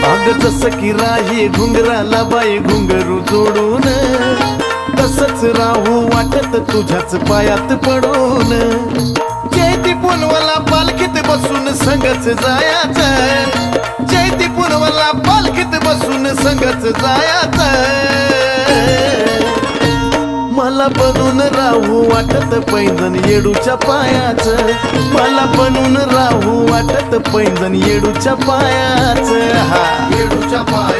अग जसं की राही घुंगराला बाई घुंगरू जोडून, तसंच राहू वाटत तुझ्याच पायात पडून. जयती पुनवला पालखीत बसून संगच जायाचं, जयती पुनवला पालखीत बसून संगच जायाचं. मला बनून राहू वाटत पैंजण येडूच्या पायाचं, मला बनून राहू वाटत पैंजण येडूच्या पायाचं. हा येडूच्या पाया